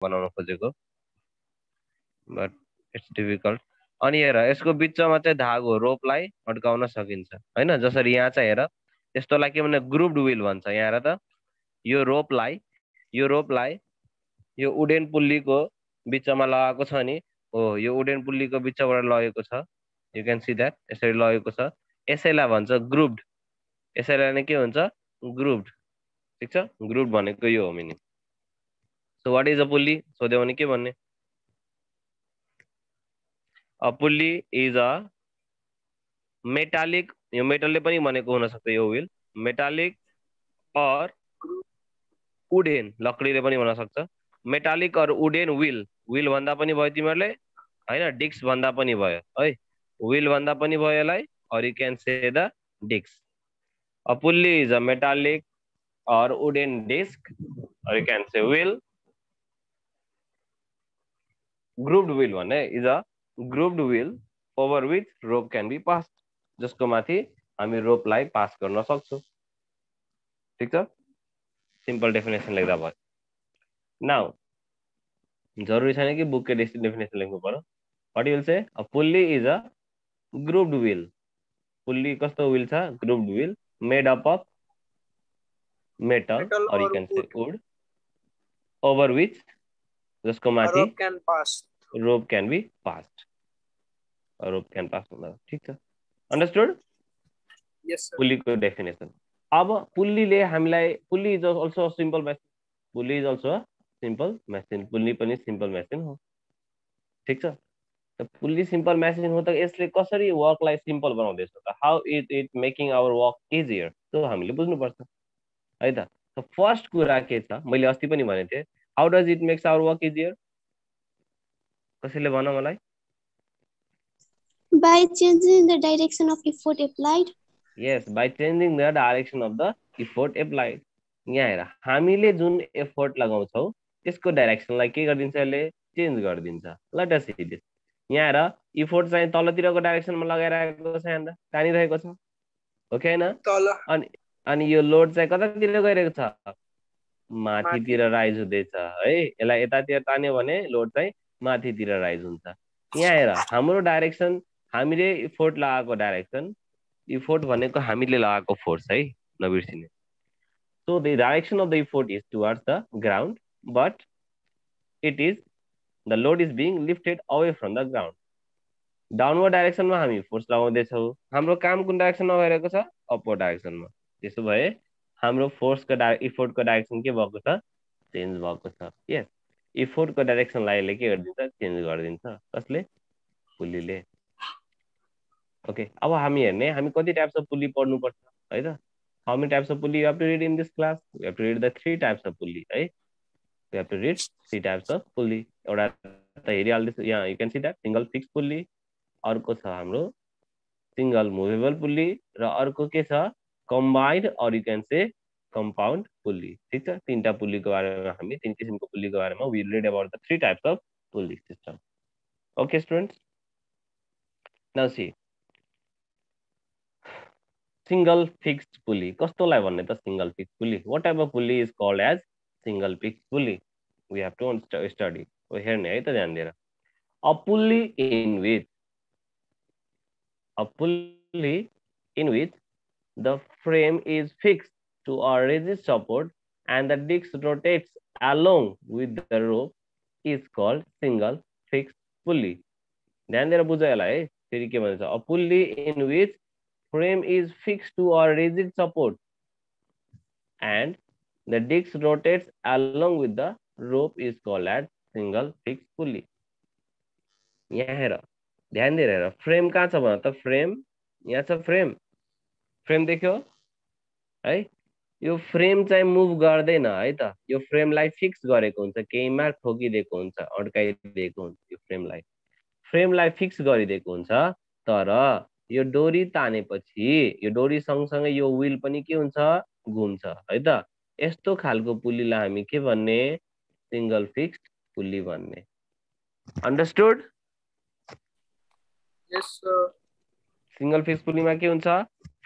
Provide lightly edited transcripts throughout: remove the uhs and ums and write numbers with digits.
बनाउन खोजेको, but it's difficult. अनि हेर यसको बिचमा चाहिँ धागो रोपलाई अड्काउन सकिन्छ हैन। जसरी यहाँ चाहिँ हेर यस्तोलाई के भन्ने ग्रुप्ड व्हील भन्छ। यहाँ हेर त यो रोपलाई यो उडेन पुल्लीको बिचमा लगाएको छ नि, हो यो उडेन पुल्लीको बिचबाट लगेको छ। यु क्यान सी द्याट यसरी लगेको छ। यसैलाई भन्छ ग्रुप्ड। यसैलाई नै के भन्छ ग्रुप्ड। ठिक छ, ग्रुप्ड भनेको यो हो meaning. So what is a pulley सोध्यो भने के भन्ने? A pulley is a metallic, यो मेटलले पनि भनेको हुन सक्छ यो व्हील, मेटालिक और उडेन लकडीले पनि भन्न सक्छ। मेटालिक और उडेन व्हील, व्हील भन्दा पनि भयो तिमीहरूले हैन, डिस्क भन्दा पनि भयो है, व्हील भन्दा पनि भयो यसलाई, or you can say the disc. A pulley is a metallic or wooden disc, or you can say wheel. Grooved wheel one is a grooved wheel over which rope can be passed. जसको माथि हामी रोप लाई pass गर्न सक्छौं। ठीक छ, simple definition लेख्दा भयो। नाउ जरुरी छैन कि बुककै डेफिनेसन लेख्नु पर्यो। What you will say? A pulley is a grooved wheel. Pulley कस्तो व्हील छ? Grooved wheel made up of metal or you can say wood, over which जसको माथि rope can pass, rope can be passed, rope can pass हुँदा। ठीक छ, understood? yes sir. Pulley को definition. अब पुल्लीले हामीलाई, pulley is also a simple machine, pulley is also a simple machine, pulley पनि simple machine हो। ठीक छ, त पुल्ली सिम्पल मेसिन हो त यसले कसरी वर्कलाई सिम्पल बनाउँदैछ त? How is it making our work easier? त्यो हामीले बुझ्नुपर्छ है त। फर्स्ट कुरा के छ, मैले अस्ति पनि भनेको थिएँ, how does it makes our work easier? कसैले भन मलाई। By changing the direction of effort applied. Yes, by changing the direction of the effort applied. यहाँ हेर हामीले जुन एफोर्ट लगाउँछौ त्यसको डाइरेक्सनलाई के गरिदिन्छ, यसले चेन्ज गरिदिन्छ। Let us see this. यहाँ हेर इफोर्ट चाहिँ तलतिरको डाइरेक्सनमा लगाइरहेको छ, यहाँ तानिरहेको छ, हो कि हैन? अनि यो लोड चाहिँ कतातिर गइरहेको छ? माथितिर राइज हुँदैछ है। यसलाई यतातिर तान्यो भने लोड चाहिँ माथितिर राइज हुन्छ। यहाँ हेर हाम्रो डाइरेक्सन, हामीले इफोर्ट लगाएको डाइरेक्सन, इफोर्ट भनेको हामीले लगाएको फोर्स है, नबिर्सिने। So the direction of the effort is towards the ground, but it is the load is being lifted away from the ground. Downward डाइरेक्सनमा हामी फोर्स लगाउँदैछौँ, हाम्रो काम कुन डाइरेक्सनमा भइरहेको छ? अपवर्ड डाइरेक्सनमा। त्यसो भए हाम्रो फोर्सको इफोर्टको डाइरेक्सन के भएको छ? चेन्ज भएको छ। यस, इफोर्टको डाइरेक्सनलाई यसले के गरिदिन्छ? चेन्ज गरिदिन्छ। कसले? पुल्लीले। ओके, अब हामी हेर्ने, हामी कति टाइप्स अफ पुल्ली पढ्नुपर्छ है त? How many types of pulley you have to read in this class? You have to read the 3 types of pulley है। You have to read 3 types of pulley. एउटा त हेरिहाल्दैछ यहाँ, you can see that single fix pulley, अर्को छ हाम्रो single movable pulley, र अर्को के छ? कम्बाइन्ड और you can say compound pulley. ठीक छ, तीनटा पुल्लीको बारेमा हामी, तीन किसिमको पुल्लीको बारेमा we read about the 3 types of pulley system. Okay students, now see single fixed pulley कस्तोलाई भन्ने त? Single fixed pulley. What type of pulley is called as single fixed pulley? We have to study. हेर्ने है त ध्यान दिएर। A pulley in which the frame is fixed to a rigid support and the disc rotates along with the rope is called single fixed pulley. ध्यान दिएर बुझ यसलाई है। फेरि के भन्छ? a pulley in which frame is fixed to a rigid support and the disc rotates along with the rope is called as single fixed pulley. यहाँ हेर, ध्यान दिएर हेर, फ्रेम कहाँ छ भन त? फ्रेम यहाँ छ, फ्रेम, फ्रेम देख्यो है? यो फ्रेम चाहिँ मुभ गर्दैन है त, यो फ्रेमलाई फिक्स गरेको हुन्छ, केहीमा ठोकिदिएको हुन्छ, अड्काइदिएको हुन्छ। यो फ्रेमलाई फिक्स गरिदिएको हुन्छ, तर यो डोरी तानेपछि यो डोरी सँगसँगै यो व्हील पनि के हुन्छ? घुम्छ है त। यस्तो खालको पुल्लीलाई हामी के भन्ने? सिंगल फिक्स्ड पुल्ली भन्ने। अन्डरस्टुड? यस सर। सिंगल फिक्स्ड पुल्लीमा के हुन्छ?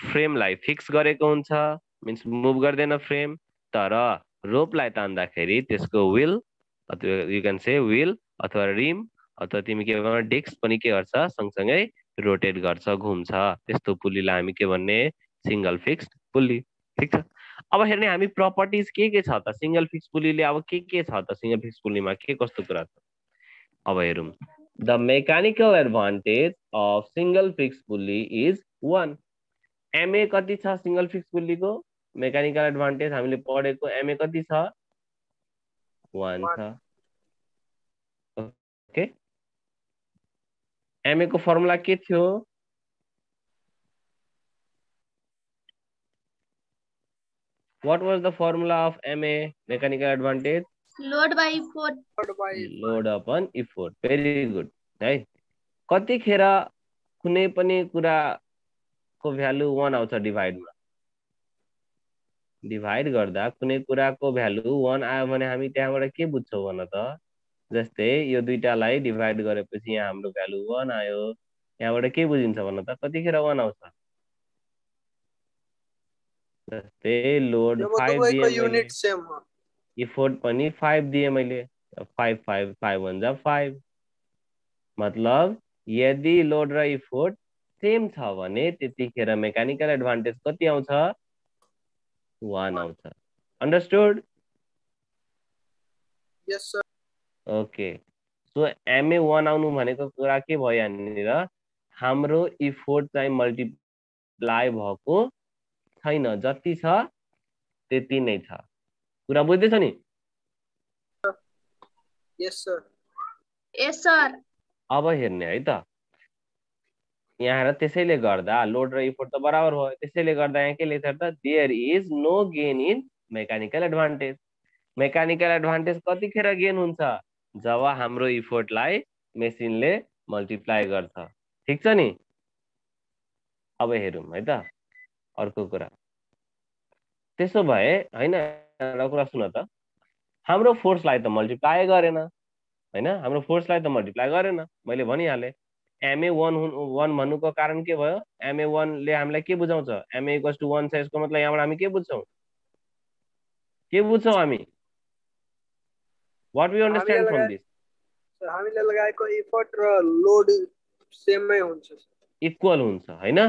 फ्रेमलाई फिक्स गरेको हुन्छ, मिन्स मुभ गर्दैन फ्रेम, तर रोपलाई तान्दाखेरि त्यसको व्हील अथवा यु क्यान से व्हील अथवा रिम अथवा तिमी के भन्छ डिस्क पनि के गर्छ सँगसँगै रोटेट गर्छ घुम्छ त्यस्तो पुल्लीलाई हामी के भन्ने सिंगल फिक्स्ड पुल्ली ठीक छ अब हेर्ने हामी प्रपर्टिज के छ त सिंगल फिक्स पुल्लीले अब के छ त सिंगल फिक्स पुल्लीमा के कस्तो कुरा छ अब हेरौँ the mechanical advantage of single fix pulley is 1 MA कति छ सिंगल फिक्स पुल्लीको मेकानिकल एडभान्टेज हामीले पढेको एमए कति छ 1 छ ओके एमए को फर्मुला के थियो What was the formula of MA mechanical advantage? Load by effort. Load upon effort. Very good. है कतिखेर कुनै पनि कुराको भ्यालु 1 आउँछ डिभाइडमा डिभाइड गर्दा कुनै कुराको भ्यालु 1 आयो भने हामी त्यहाँबाट के बुझ्छौँ भन त जस्तै यो दुईटालाई डिभाइड गरेपछि यहाँ हाम्रो भ्यालु 1 आयो यहाँबाट के बुझिन्छ भन त कतिखेर 1 आउँछ जस्तै लोड 5 दिए युनिट सेम हो इफोर्ट पनि 5 दिए मैले 5 5 5 1 जा 5 मतलब यदि लोड र इफोर्ट सेम छ भने त्यतिखेर मेकानिकल एडभान्टेज कति आउँछ 1 आउँछ अंडरस्टुड यस सर ओके सो एमए 1 आउनु भनेको कुरा के भयो यहाँनिर हाम्रो इफोर्ट चाहिँ मल्टिप्लाई भएको छैन जति छ त्यति नै छ कुरा बुझ्दैछ नि यस सर यस सर अब हेर्ने है त यहाँ त्यसैले गर्दा लोड र इफोर्ट त बराबर भयो त्यसैले गर्दा यहाँ के लेख्छ त there is no gain in mechanical advantage mechanical advantage कतिखेर गेन हुन्छ जब हाम्रो इफोर्टलाई मेसिनले मल्टिप्लाई गर्छ ठीक छ नि अब हेरौँ है त अर्को कुरा त्यसो भए हैन एउटा कुरा सुन त हाम्रो फोर्सलाई त मल्टिप्लाई गरेन हैन हाम्रो फोर्सलाई त मल्टिप्लाई गरेन मैले भनिहाले एमए 1 भन्नुको कारण के भयो एमए 1 ले हामीलाई के बुझाउँछ एमए इक्वल्स टु 1 छ यसको मतलब यहाँबाट हामी के बुझ्छौं हामी what we understand from this हामीले लगाएको इफोर्ट र लोड सेमै हुन्छ इक्वल हुन्छ हैन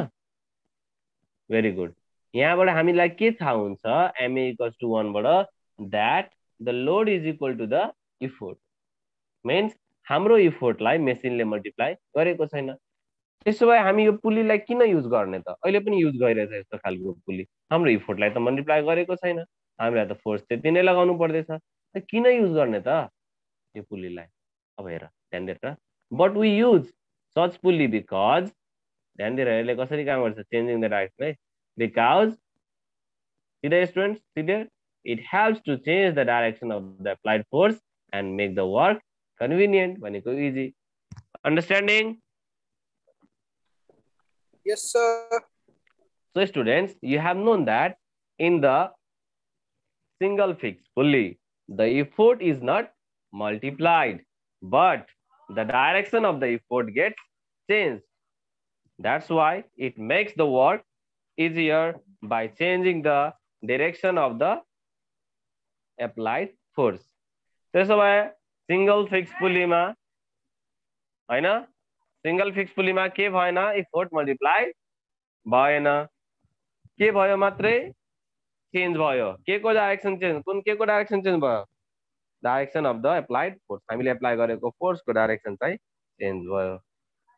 भेरी गुड यहाँबाट हामीलाई के थाहा हुन्छ एमए इक्वल्स टु 1 बाट that the load is equal to the effort means हाम्रो इफोर्टलाई मेसिनले मल्टिप्लाई गरेको छैन त्यसो भए हामी यो पुल्लीलाई किन युज गर्ने त अहिले पनि युज गरिरहेछ यस्तो खालको पुल्ली हाम्रो इफोर्टलाई त मल्टिप्लाई गरेको छैन हामीलाई त फोर्स त्यति नै लगाउनु पर्दैछ त किन युज गर्ने त यो पुल्लीलाई अब हेर ध्यान दिएर but we use such pulley because ध्यान दिएर यसले कसरी काम गर्छ चेन्जिङ द डाइरेक्सन है बिकज सीधे स्टुडेन्ट्स सीधे it helps to change the direction of the applied force and make the work convenient भनेको easy understanding yes sir so students you have known that in the single fixed pulley the effort is not multiplied but the direction of the effort gets changed that's why it makes the work easier by changing the direction of the applied force so single fix पुल्लीमा हैन single fix पुल्लीमा के भएन effort multiply भएन के भयो मात्रै change भयो के को डाइरेक्सन चेन्ज के को डाइरेक्सन चेन्ज भयो direction of the applied force हामीले एप्लाई गरेको फोर्स को डाइरेक्सन चाहिँ चेन्ज भयो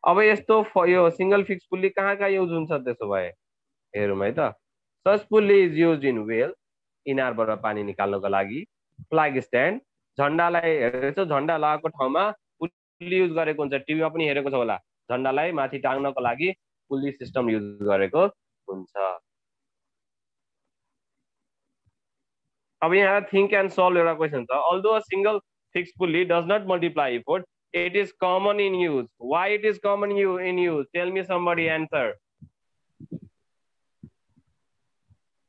अब यस्तो यो सिंगल फिक्स पुल्ली कहाँ युज हुन्छ त्यसो भए हेरौँ है त such pulley is used in well इनारबाट पानी निकाल्नको लागि फ्ल्याग स्ट्यान्ड झण्डालाई हेरेछौ झण्डा लगाएको ठाउँमा पुल्ली युज गरेको हुन्छ टिभीमा पनि हेरेको छ होला झण्डालाई माथि टाङ्नको लागि पुल्ली सिस्टम युज गरेको हुन्छ अब यहाँ थिंक एन्ड सल्भ एउटा क्वेशन छ although a single fix pulley does not multiply effort it is common in use why it is common in use tell me somebody answer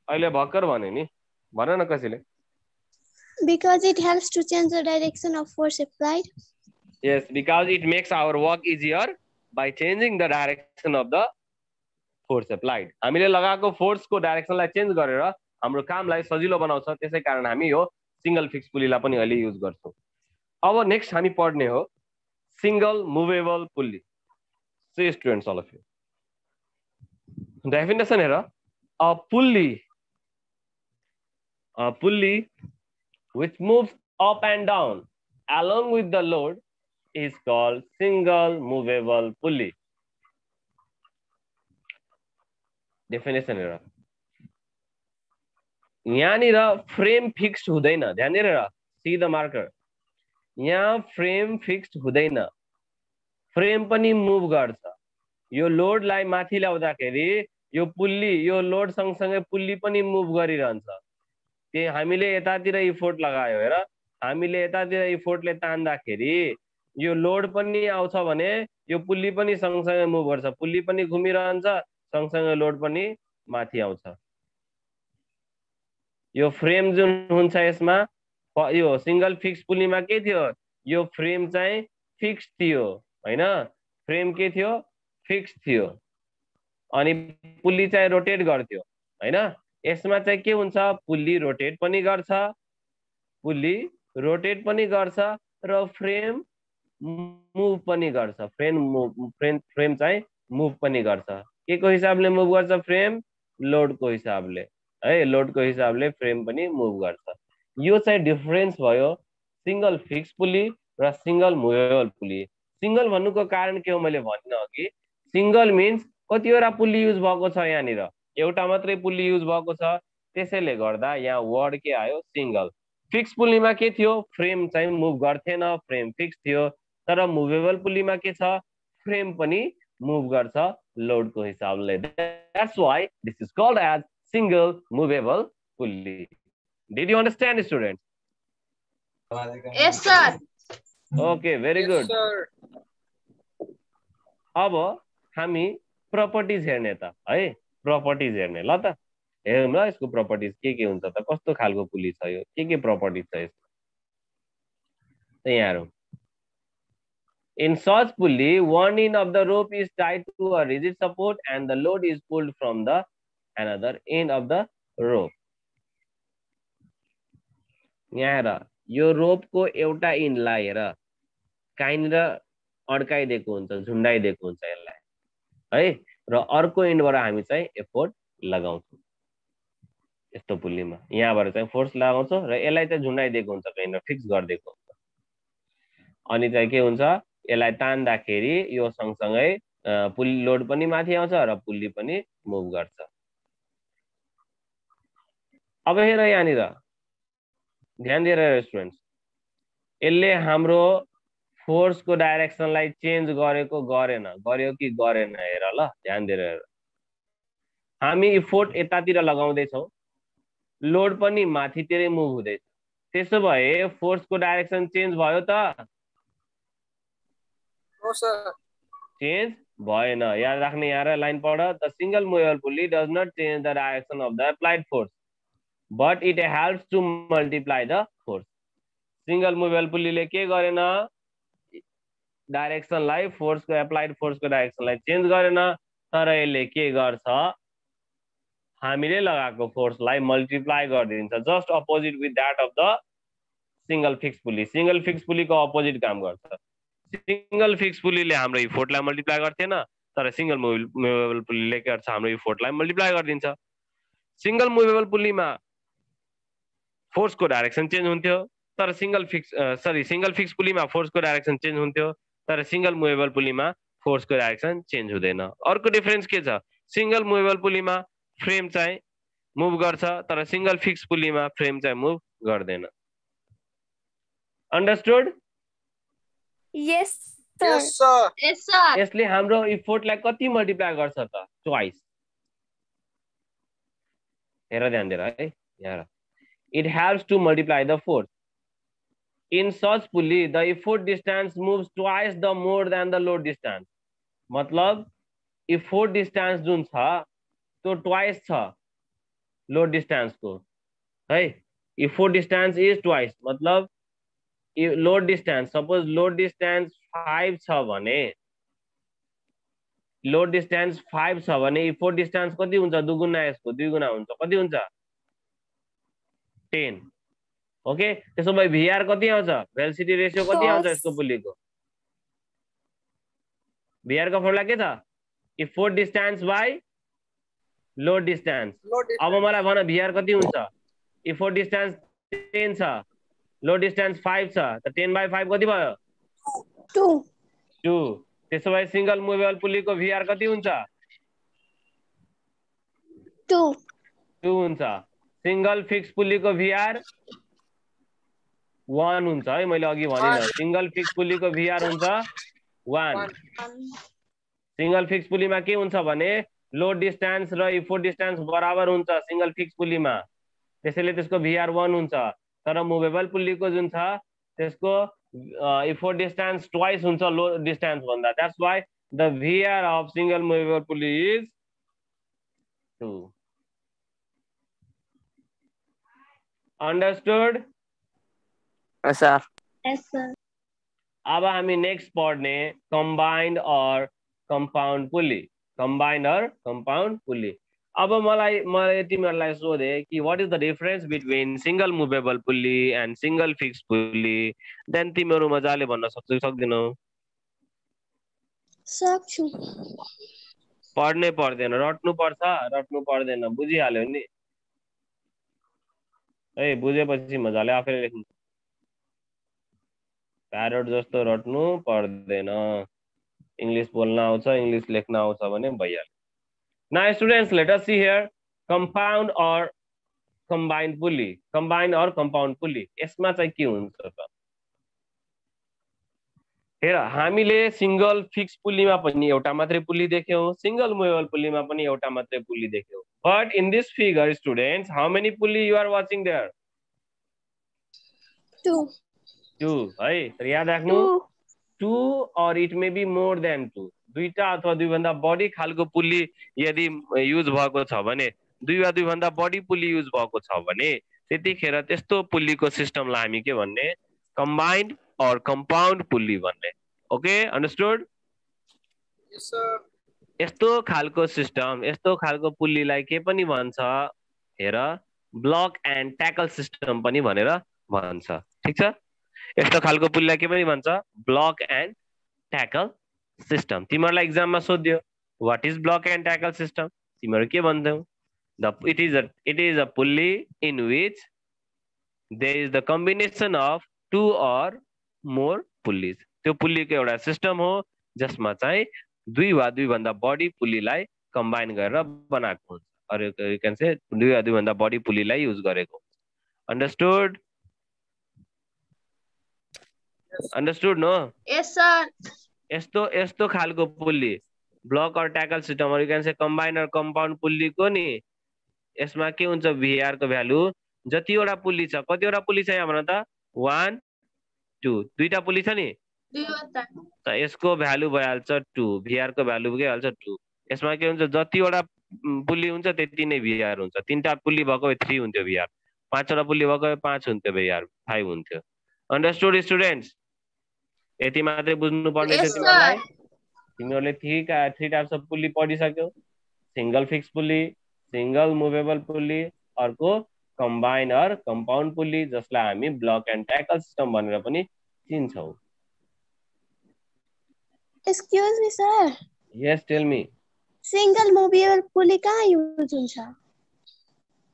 अहिले भर्खर भने नि भन न कसैले Because it helps to change the direction of force applied. Yes, because it makes our work easier by changing the direction of the force applied. हामीले लगाएको force को डाइरेक्सनलाई चेन्ज गरेर हाम्रो कामलाई सजिलो बनाउँछ त्यसै कारण हामी यो सिंगल फिक्स पुल्लीलाई पनि अहिले युज गर्छौं अब नेक्स्ट हामी पढ्ने हो single movable pulley. See students, all of you. Definition here: a pulley which moves up and down along with the load is called single movable pulley. Definition here: यहाँनिर frame fixed हुँदैन. ध्यान दिएर see the marker. यहाँ frame fixed हुँदैन, frame पनि move गर्छ. यो लोडलाई माथि ल्याउँदाखेरि यो पुल्ली यो लोड सँगसँगै पुल्ली पनि मुभ गरिरहन्छ. त्यही हामीले यतातिर इफोर्ट लगायो हेर, हामीले यतातिर इफोर्टले तान्दाखेरि यो लोड पनि आउँछ भने यो पुल्ली पनि सँगसँगै मुभ गर्छ. पुल्ली पनि घुमिरहन्छ, सँगसँगै लोड पनि माथि आउँछ. यो फ्रेम जुन हुन्छ यसमा यो सिंगल फिक्स पुल्लीमा के थियो, यो फ्रेम चाहिँ फिक्स थियो हैन. फ्रेम के थियो, फिक्स थियो. अनि पुल्ली चाहिँ रोटेट गर्थ्यो हैन. यसमा चाहिँ के हुन्छ, पुल्ली रोटेट पनि गर्छ, पुल्ली रोटेट पनि गर्छ र फ्रेम मुभ पनि गर्छ. फ्रेम चाहिँ मुभ पनि गर्छ. के को हिसाबले मुभ गर्छ, फ्रेम लोडको हिसाबले है. लोडको हिसाबले फ्रेम पनि मुभ गर्छ. यो चाहिँ डिफरेन्स भयो सिंगल फिक्स पुल्ली र सिंगल मुभेबल पुल्ली. सिंगल भन्नुको कारण के हो मैले भनिन अघि. सिंगल मिन्स कतिवटा पुल्ली युज भएको छ, यहाँनिर एउटा मात्रै पुल्ली युज भएको छ, त्यसैले गर्दा यहाँ वर्ड के आयो, सिंगल. फिक्स पुल्लीमा के थियो, फ्रेम चाहिँ मुभ गर्थेन, फ्रेम फिक्स थियो. तर मुभेबल पुल्लीमा के छ, फ्रेम पनि मुभ गर्छ लोडको हिसाबले. That's why this is called as single movable pulley. Did you understand, students? Yes sir. Okay, very Yes, good. sir. अब हामी प्रपर्टिज हेर्ने त है. प्रपर्टिज हेर्ने ल त. हेरौँ ल यसको प्रपर्टिज के हुन्छ त, कस्तो खालको पुल्ली छ यो, के प्रपर्टिज छ यसको. त यहाँ हेरौँ. In such pulley, one end of the rope is tied to a rigid support and the load is pulled from the another end of the rope. यहाँ हेर, यो रोपको एउटा इन्डलाई हेर कहीँनिर अड्काइदिएको हुन्छ, झुन्डाइदिएको हुन्छ यसलाई है. र अर्को इन्डबाट हामी चाहिँ एफोर्ट लगाउँछौँ यस्तो पुल्लीमा. यहाँबाट चाहिँ फोर्स लगाउँछौँ र यसलाई चाहिँ झुन्डाइदिएको हुन्छ, कहीँनिर फिक्स गरिदिएको हुन्छ. अनि चाहिँ के हुन्छ, यसलाई तान्दाखेरि यो सँगसँगै पुल्ली लोड पनि माथि आउँछ र पुल्ली पनि मुभ गर्छ. अब हेर यहाँनिर ध्यान दिएर स्टुडेन्ट्स, यसले हाम्रो फोर्सको डाइरेक्सनलाई चेन्ज गरेको गरेन, गर्यो कि गरेन हेर ल. ध्यान दिएर हेर, हामी इफोर्ट यतातिर लगाउँदैछौँ, लोड पनि माथितिरै मुभ हुँदैछ. त्यसो भए फोर्सको डाइरेक्सन चेन्ज भयो त? No, sir. चेन्ज भएन. याद राख्ने, यहाँ लाइन पढ. The single movable pulley does not change the direction of the applied force but it helps to multiply the force. Single movable पुल्लीले के गरेन, डाइरेक्सनलाई फोर्सको एप्लाइड फोर्सको डाइरेक्सनलाई चेन्ज गरेन, तर यसले के गर्छ, हामीले लगाएको फोर्सलाई मल्टिप्लाई गरिदिन्छ. Just opposite with that of the single fix pulley. Single fix पुल्लीको अपोजिट काम गर्छ. सिंगल फिक्स पुल्लीले हाम्रो इफोर्टलाई मल्टिप्लाई गर्थेन, तर सिंगल मुभेबल पुल्लीले के गर्छ, हाम्रो इफोर्टलाई मल्टिप्लाई गरिदिन्छ. सिंगल मुभेबल पुल्लीमा फोर्सको डाइरेक्सन चेन्ज हुन्थ्यो, तर सिंगल फिक्स पुल्लीमा फोर्सको डाइरेक्सन चेन्ज हुन्थ्यो, तर सिंगल मुभेबल पुल्लीमा फोर्सको डाइरेक्सन चेन्ज हुँदैन. अर्को डिफरेन्स के छ, सिंगल मुभेबल पुल्लीमा फ्रेम चाहिँ मुभ गर्छ, तर सिंगल फिक्स पुल्लीमा फ्रेम चाहिँ मुभ गर्दैन. Understood? Yes, sir. Yes, sir. Yes sir. यसले हाम्रो इफोर्टलाई कति मल्टिप्लाई गर्छ त? ट्वाइस. हेर ध्यान दिएर है, यहाँ it helps to multiply the force. In such pulley, the effort distance moves twice the more than the load distance. मतलब effort distance जुन छ त्यो ट्वाइस छ लोड डिस्टेंस को है. effort distance is twice. मतलब load distance, suppose load distance 5 छ भने, लोड डिस्टेंस 5 छ भने इफोर्ट डिस्टेंस कति हुन्छ, दुगुना यसको 2 गुना हुन्छ. कति हुन्छ? 10. ओके, त्यसो भए भिआर कति आउँछ? भेलोसिटी रेशियो कति आउँछ यसको पुल्लीको? भिआर को फर्मुला के छ? If force distance by load distance. अब मलाई भन भिआर कति हुन्छ? इफ फोर्स डिस्टेंस 10 छ, लोड डिस्टेंस 5 छ, त 10/5 कति भयो? 2। त्यसो भए सिंगल मुभेबल पुल्लीको भिआर कति हुन्छ? 2 हुन्छ। सिंगल फिक्स पुल्लीको भिआर 1 हुन्छ है, मैले अघि भने सिंगल फिक्स पुल्लीको भिआर हुन्छ 1। सिंगल फिक्स पुल्लीमा के हुन्छ भने लोड डिस्टेंस र इफोर्ट डिस्टेंस बराबर हुन्छ सिंगल फिक्स पुल्लीमा, त्यसैले त्यसको भिआर 1 हुन्छ। तर मुभेबल पुल्लीको जुन छ त्यसको इफोर्ट डिस्टेंस ट्वाइस हुन्छ लोड डिस्टेंस भन्दा। That's why the भिआर of single movable pulley is 2। Understood? Yes, sir. Yes, sir. अब हामी नेक्स्ट पढ्ने combined or compound pulley. Combined or compound pulley. अब मैले तिमीहरुलाई सोधे कि what is the difference between single movable pulley and single fix pulley, then तिमीहरु मजाले भन्न सक्दैनौ? सक्छु। पढ्नै पर्दैन, रट्नु पर्दैन, बुझिहाल्यो नि? ए बुझेपछि मजाले आफैले लेख्नु, प्यारोट जस्तो रट्नु पर्दैन। इंग्लिश बोल्न आउँछ, इंग्लिश लेख्न आउँछ भने भइहाल्यो। Now students, let us see here compound और कंबाइन्ड पुल्ली। कंबाइन्ड और कंपाउंड पुल्ली यसमा चाहिँ के हुन्छ त? हेर, हामीले सिंगल फिक्स पुल्लीमा पनि एउटा मात्रै पुल्ली देख्यौं, सिंगल मुभेबल पुल्लीमा पनि एउटा मात्रै पुल्ली देख्यौं। But in this figure students, how many pulley you are watching there? 2 है, तर याद राख्नु 2 or it may be more than 2। दुईटा अथवा दुई भन्दा बढी खालको पुल्ली यदि युज भएको छ भने, दुई वा दुई भन्दा बढी पुल्ली युज भएको छ भने त्यतिखेर त्यस्तो पुल्लीको सिस्टमलाई हामी के भन्ने? कम्बाइन्ड और कंपाउंड पुल्ली भन्ने। Okay, understood? Yes sir. यस्तो खालको सिस्टम, यस्तो खालको पुल्लीलाई के पनि भन्छ? हेर, ब्लक एन्ड ट्याकल सिस्टम पनि भनेर भन्छ। ठीक छ? यस्तो खालको पुल्लीलाई के पनि भन्छ? Block and tackle system. तिमीहरुलाई एक्जाममा सोध्यो what is block and tackle system, तिमीहरु के भन्छौ? It is a pulley in which there is the combination of 2 or more पुल्लीज। त्यो पुल्लीको एउटा सिस्टम हो जसमा चाहिँ दुई वा दुई भन्दा बढी पुल्लीलाई कम्बाइन गरेर बनाएको हुन्छ, अर यु क्यान से दुई वा दुई भन्दा बढी पुल्लीलाई युज गरेको हुन्छ। Understood? Understood no? Yes sir. यस्तो खालको pulley block or tackle system, or you can say combine or compound pulley को नि यसमा के हुन्छ? भिआर को भ्यालु जतिवटा पुल्ली छ, कतिवटा पुल्ली छ यहाँ भन त? 1 2, दुईटा पुल्ली छ नि, त यसको भ्यालु भइहाल्छ 2, भिआर को भ्यालु के हाल्छ 2। यसमा के हुन्छ? जतिवटा पुल्ली हुन्छ त्यति नै भिआर हुन्छ। तीनटा पुल्ली भएको भए 3 हुन्थ्यो भिआर, पाँचवटा पुल्ली भएको भए 5 हुन्थ्यो भिआर, 5 हुन्थ्यो। Understood students? यति मात्रै बुझ्नु पर्ने थियो तिमीहरुलाई। तिमीहरुले 3 टाइप्स अफ पुल्ली पढिसक्यौ। Single fix pulley, single movable pulley, अर्को कम्बाइन और कंपाउंड पुल्ली, जसलाई हामी ब्लक एन्ड ट्याकल सिस्टम भनेर पनि चिन्छौं। Excuse me, sir. Yes, tell me. Single movable pulley कहाँ use हुन्छ?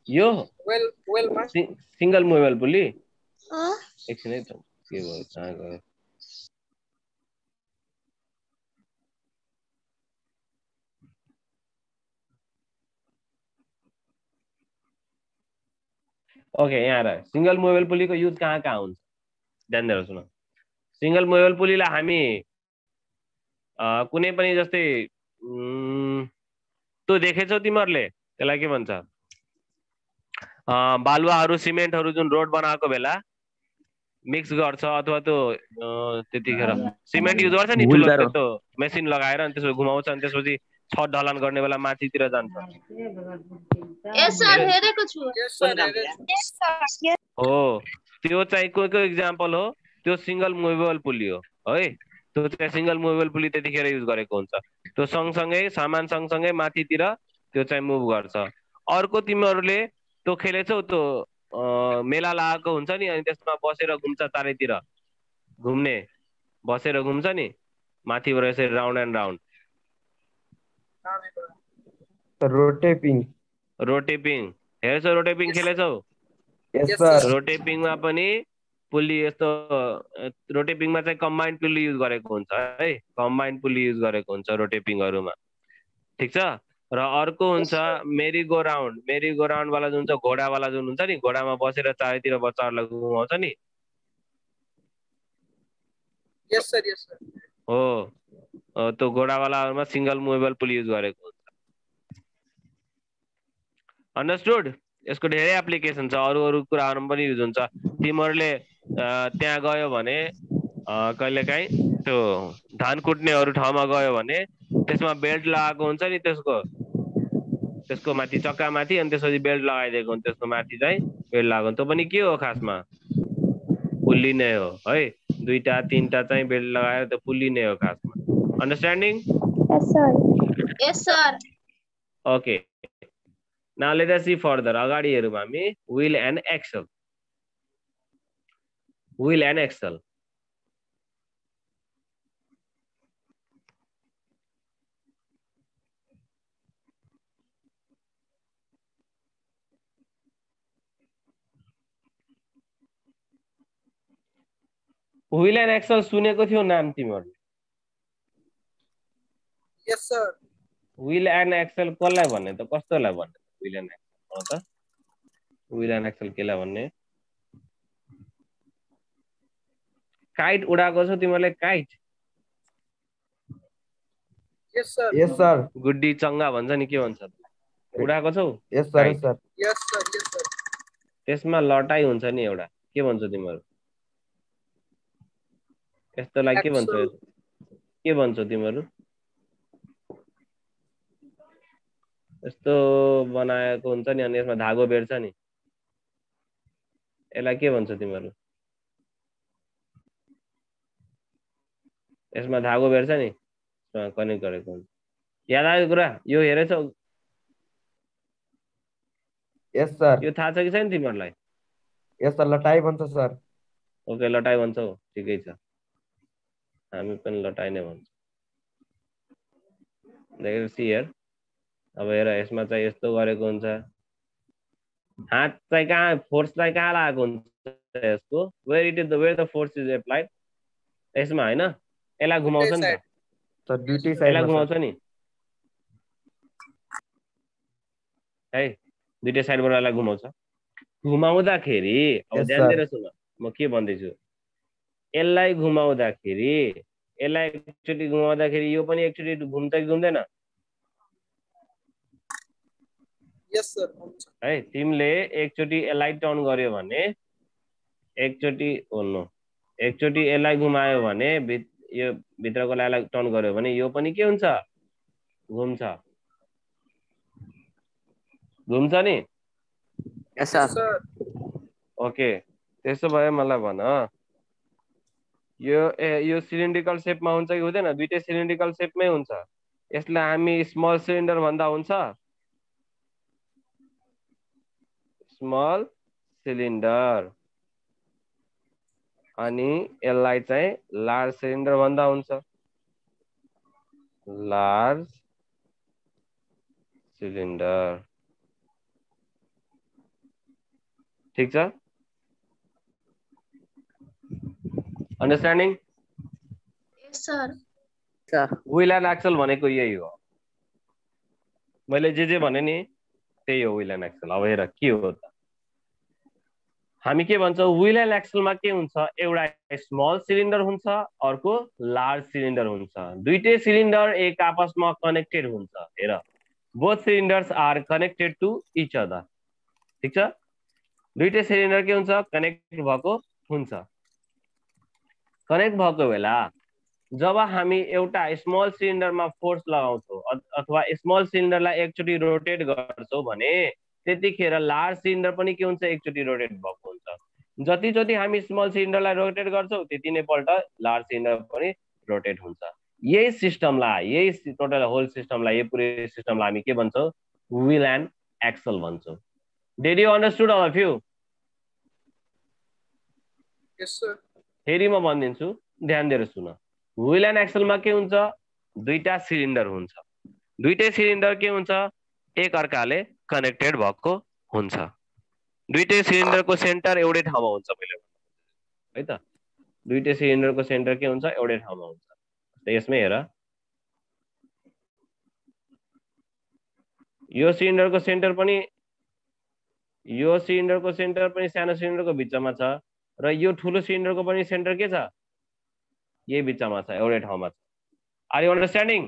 यो वेल मा सिंगल मुभेबल पुल्ली एकछिन है त, के भयो कहाँ गयो? ओके, यहाँ र सिंगल मुभेबल पुल्ली को युज कहाँ हुन्छ? ध्यान दिएर सुन। सिंगल मुभेबल पुल्लीलाई हामी कुनै पनि जस्तै त्यो देखेछौ तिमीहरुले, त्यसलाई के भन्छ? बालुवाहरु सिमेन्टहरु जुन रोड बनाएको बेला मिक्स गर्छ अथवा त्यो त्यतिखेर सिमेन्ट युज गर्छ नि, ठुलो त्यो मेसिन लगाएर अनि त्यसो घुमाउँछ अनि त्यसपछि छत ढलान गर्ने बेला माथितिर जान्छ। यस सर, हेरेको छु। हो, त्यो चाहिँ को एक्जाम्पल हो? त्यो सिंगल मुभेबल पुल्ली हो है। त्यो चाहिँ सिंगल मुभेबल पुल्ली त्यतिखेर युज गरेको हुन्छ। त्यो सँगसँगै सामान सँगसँगै माथितिर त्यो चाहिँ मुभ गर्छ। अर्को तिमीहरुले त्यो खेलेछौ त्यो मेला लागेको हुन्छ नि अनि त्यसमा बसेर घुम्छ चारैतिर घुम्ने बसेर घुम्छ नि माथिबाट यसरी राउन्ड एन्ड राउन्ड रोटेपिङ हेर्छौ रोटेपिङ खेलेछौ यस सर रोटेपिङमा पनि पुल्ली यस्तो रोटेपिङमा चाहिँ कम्बाइन्ड पुल्ली युज गरेको हुन्छ है कम्बाइन्ड पुल्ली युज गरेको हुन्छ रोटेपिङहरुमा ठीक छ र अर्को हुन्छ मेरी गो राउन्ड वाला जुन छ घोडा वाला जुन हुन्छ नि घोडामा बसेर चारैतिर बच्चाहरुलाई घुमाउँछ नि यस सर हो त्यो घोडा वालाहरुमा सिंगल मुभेबल पुल्ली युज गरेको हुन्छ अन्डरस्टुड यसको धेरै एप्लिकेसन छ अरु कुराहरुमा पनि युज हुन्छ तिमीहरुले त्यहाँ गयो भने कहिलेकाहीँ त्यो धान कुट्नेहरु ठाउँमा गयो भने त्यसमा बेल्ट लगाएको हुन्छ नि त्यसको माथि चक्का माथि अनि त्यसपछि बेल्ट लगाइदिएको हुन्छ त्यसको माथि चाहिँ बेल्ट लगाएको हुन्छ त्यो पनि के हो खासमा पुल्ली नै हो है दुईटा तीनटा चाहिँ बेल्ट लगाएर त्यो पुल्ली नै हो खासमा understanding Yes, sir. Okay now let us see further अगाडि हेरौँ हामी will and axle Wheel and axle सुनेको थियो नाम तिमीहरुले यस सर Wheel and axle कसलाई भन्ने त कस्तोलाई भन्ने Wheel and axle हो त Wheel and axle केलाई भन्ने काइट उडाएको छ तिमीहरुले काइट यस सर गुड्डी चंगा भन्छ नि के भन्छ उडाएको छौ यस सर त्यसमा लटाई हुन्छ नि एउटा के भन्छौ तिमीहरु यस्तोलाई के भन्छौ तिमीहरु यस्तो बनाएको हुन्छ नि अनि यसमा धागो बेर्छ नि यसलाई के भन्छौ तिमीहरु यसमा धागो बेर्छ नि कनेक्ट गरेको हुन्छ याद आयो कुरा यो हेरेछौ यस सर यो थाहा छ कि छैन तिमीहरुलाई यस सर लटाई भन्छ सर ओके लटाई भन्छौ ठिकै छ हामी पनि लटाई नै भन्छौं लेट्स सी हियर अब हेर यसमा चाहिँ यस्तो गरेको हुन्छ हात चाहिँ कहाँ फोर्स चाहिँ कहाँ लागेको हुन्छ यसको where the force is applied यसमा हैन यसलाई घुमाउँछ नि त सर ड्युटी यसलाई घुमाउँछ नि है दुईटै साइडबाट यसलाई घुमाउँछ घुमाउँदाखेरि अब ध्यान दिएर सुन म के भन्दैछु यसलाई घुमाउँदाखेरि यसलाई एकचोटी घुमाउँदाखेरि यो पनि एकचोटी घुम्छ कि घुम्दैन यस सर है तिमीले एकचोटी यसलाई टर्न गर्यो भने एकचोटी यसलाई घुमायो भने यो भित्रको लाइनलाई टर्न गर्यो भने यो पनि के हुन्छ घुम्छ नि Yes, sir. ओके त्यसो भए मलाई भन यो सिलिन्ड्रिकल शेपमा हुन्छ कि हुँदैन दुईटै सिलिन्ड्रिकल शेपमै हुन्छ यसलाई हामी स्मल सिलिन्डर भन्दा हुन्छ स्मल सिलिन्डर अनि यसलाई चाहिँ लार्ज सिलिन्डर भन्दा हुन्छ लार्ज सिलिन्डर ठीक छ understanding Yes, sir. Sir. Wheel and axle भनेको यही हो मैले जे भने नि त्यही हो व्हील एन्ड एक्सल अब हेर के हो त हामी के भन्छौं व्हील एन्ड एक्सलमा के हुन्छ एउटा स्मल सिलिन्डर हुन्छ अर्को लार्ज सिलिन्डर हुन्छ दुईटै सिलिन्डर एक आपसमा कनेक्टेड हुन्छ हेर both cylinders are connected to each other ठीक छ दुईटै सिलिन्डर के हुन्छ कनेक्ट भएको हुन्छ कनेक्ट भएको बेला जब हामी एउटा स्मल सिलिन्डरमा फोर्स लगाउँछौं अथवा स्मल सिलिन्डरलाई एकचोटी रोटेट गर्छौं भने त्यतिखेर लार्ज सिलिन्डर पनि के हुन्छ एकचोटी रोटेट भएको हुन्छ जति हामी स्मल सिलिन्डरलाई रोटेट गर्छौं त्यति नै पल्ट लार्ज सिलिन्डर पनि रोटेट हुन्छ यही सिस्टमलाई टोटल होल सिस्टमलाई यो पुरै सिस्टमलाई हामी के भन्छौं व्हील एन्ड एक्सल भन्छौं did you understood all of you yes sir फेरि म भनिदिन्छु, ध्यान दिएर सुन। व्हील एन्ड एक्सलमा के हुन्छ? दुईटा सिलिन्डर हुन्छ। दुईटै सिलिन्डर के हुन्छ? एक अर्काले कनेक्टेड भएको हुन्छ। दुईटै सिलिन्डरको सेन्टर एउटै ठाउँमा हुन्छ मैले है त। दुईटै सिलिन्डरको सेन्टर के हुन्छ? एउटै ठाउँमा हुन्छ। यसमै हेर, यो सिलिन्डरको सेन्टर पनि सानो सिलिन्डरको बिचमा छ र यो ठुलो सिलिन्डरको पनि सेन्टर के छ? यही बिचमा छ, एउटै ठाउँमा छ। Are you understanding?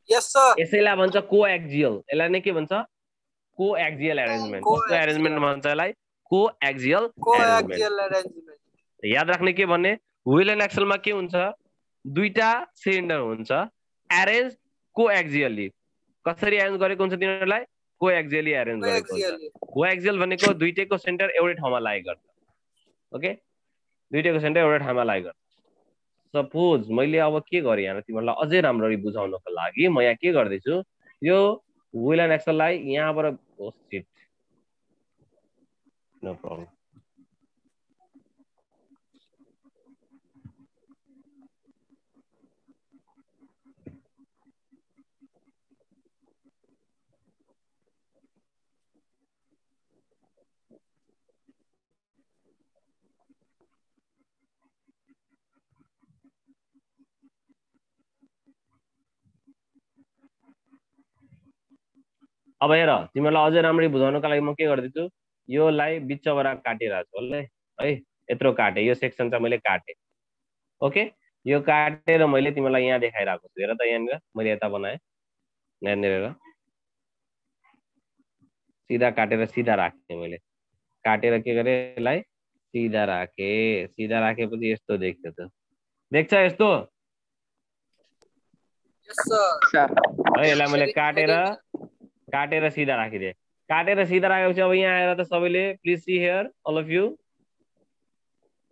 Yes sir यसैलाई भन्छ कोएक्सियल। यसलाई नै के भन्छ? Coaxial arrangement. कस्तो एरेन्जमेन्ट भन्छ यसलाई? Coaxial arrangement. याद राख्ने के भन्ने? व्हील एन्ड एक्सलमा के हुन्छ? दुईटा सिलिन्डर हुन्छ, एरेन्ज कोएक्सियली। कसरी एरेन्ज गरेको हुन्छ तिनीहरूलाई? कोएक्सियली एरेन्ज गरेको हुन्छ। कोएक्सियल भनेको दुईटैको सेन्टर एउटै ठाउँमा लागेको गर्छ। ओके, दुईटैको सेन्टर एउटै ठाउँमा लागेको गर्छ। सपोज मैले अब के गरेँ यहाँ तिमीहरूलाई अझै राम्ररी बुझाउनको लागि म यहाँ के गर्दैछु, यो व्हील एन्ड एक्सललाई यहाँबाट नो प्रब्लम। अब हेर, तिमीहरूलाई अझै राम्ररी बुझाउनको लागि म के गर्दैछु, योलाई बिचबाट काटिरहेको छु है। यत्रो काटेँ, यो सेक्सन चाहिँ मैले काटेँ। ओके, यो काटेर मैले तिमीलाई यहाँ देखाइरहेको छु। हेर त, यहाँनिर मैले यता बनाएँ, यहाँनिर हेर, सिधा काटेर सिधा राखेँ मैले। काटेर के गरेँ, यसलाई सिधा राखेँ। सिधा राखेपछि यस्तो देख्छ त, देख्छ यस्तो है। यसलाई मैले काटेर सिधा राखिदिएँ। काटेर सिधा राखेपछि अब यहाँ आएर त सबैले please see here all of you,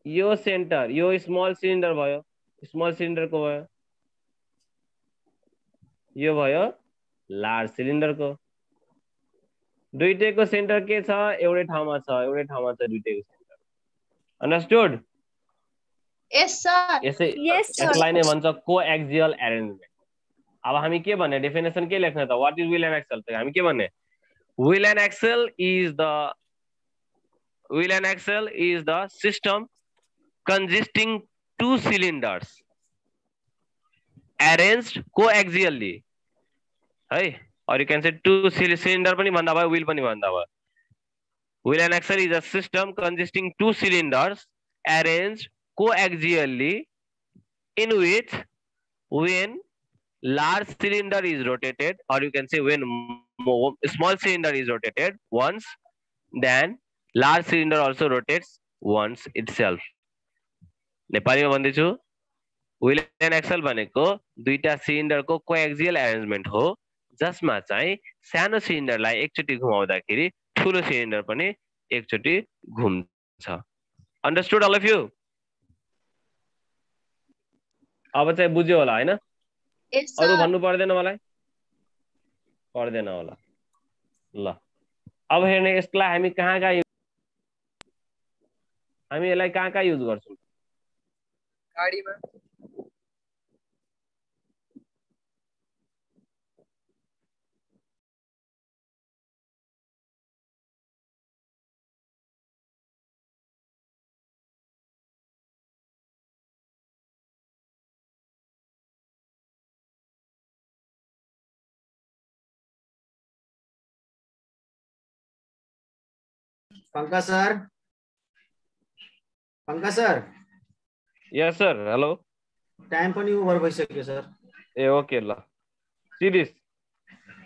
यो सेन्टर, यो स्मल सिलिन्डर भयो, स्मल सिलिन्डरको भयो, यो भयो लार्ज सिलिन्डरको। दुईटैको सेन्टर के छ? एउटै ठाउँमा छ, एउटै ठाउँमा छ दुईटैको सेन्टर। अन्डरस्टुड? यस सर यसलाई नै भन्छ कोएक्सियल एरेन्जमेन्ट। अब हामी के भन्ने? डेफिनेसन के लेख्ने त? What is wheel and axle? हामी के भन्ने? Wheel and axle is the system consisting two cylinders arranged coaxially, है, or you can say two cylinder पनि भन्दा भयो, wheel पनि भन्दा भयो। Wheel and axle is a system consisting two cylinders arranged coaxially in which when large cylinder is rotated, or you can say when small cylinder is rotated once, then large cylinder also rotates once itself. नेपालीमा भन्दैछु, wheel and axle भनेको दुईटा सिलिन्डरको coaxial arrangement हो, जसमा चाहिँ सानो सिलिन्डरलाई एकचोटि घुमाउँदाखेरि ठुलो सिलिन्डर पनि एकचोटि घुम्छ। Understood all of you? अब चाहिँ बुझ्यो होला हैन? अरु भन्नु पर्दैन मलाई? पर्दैन होला। ल, अब हेर्ने, यसलाई हामी यसलाई कहाँ युज गर्छौं? गाडीमा। पंकज सर। यस सर, हेलो। टाइम पनि ओभर भइसक्यो सर। ए ओके, ल सिरिस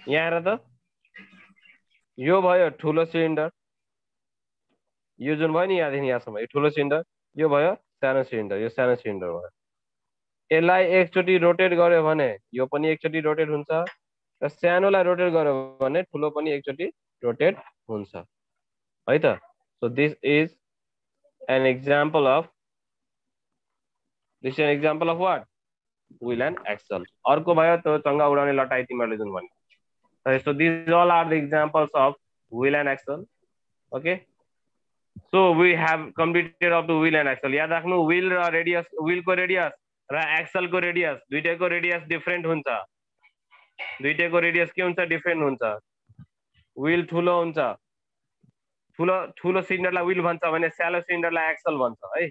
यहाँ हेर त, यो भयो ठुलो सिलिन्डर, यो जुन भयो नि यहाँदेखि यहाँसम्म, यो ठुलो सिलिन्डर, यो भयो सानो सिलिन्डर, यो सानो सिलिन्डर भयो। यसलाई एकचोटि रोटेट गर्यो भने यो पनि एकचोटि रोटेट हुन्छ, र सानोलाई रोटेट गर्यो भने ठुलो पनि एकचोटि रोटेट हुन्छ, है त। So this is an example of what? Wheel and axle. अर्को भयो त्यो चङ्गा उडाउने लटाई तिमीहरूले जुन भन्यो। So this all are the examples of wheel and axle. Okay, So we have completed up to wheel and axle. याद राख्नु wheel र radius, wheel को radius र axle को radius दुईटैको radius different हुन्छ. दुईटैको radius के हुन्छ different हुन्छ. Wheel ठुलो हुन्छ. ठुलो सिलिन्डरलाई wheel भन्छ भने सानो सिलिन्डरलाई axle भन्छ है.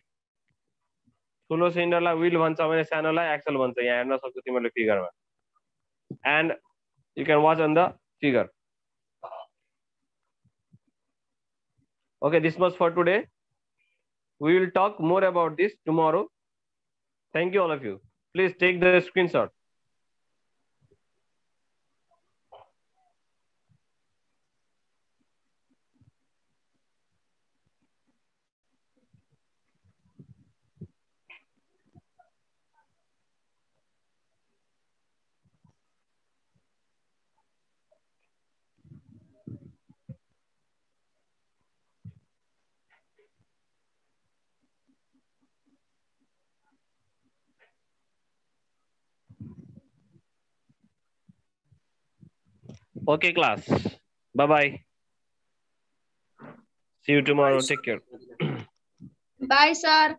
ठुलो सिलिन्डरलाई wheel भन्छ भने सानोलाई axle भन्छ. यहाँ हेर्न सक्छौ तिमीले फिगरमा. And you can watch on the figure. Okay, this much for today. We will talk more about this tomorrow. Thank you all of you. Please take the screenshot. Okay, class. Bye-bye. See you tomorrow. Bye, Take care. Bye, sir.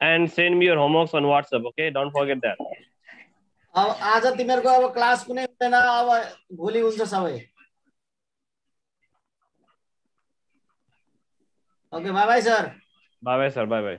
And send me your homeworks on WhatsApp, okay? Don't forget that. अब आज तिमीहरूको अब class कुनै हुँदैन, अब भोलि हुन्छ सबै. Okay, bye bye sir. Bye-bye, sir. Bye-bye.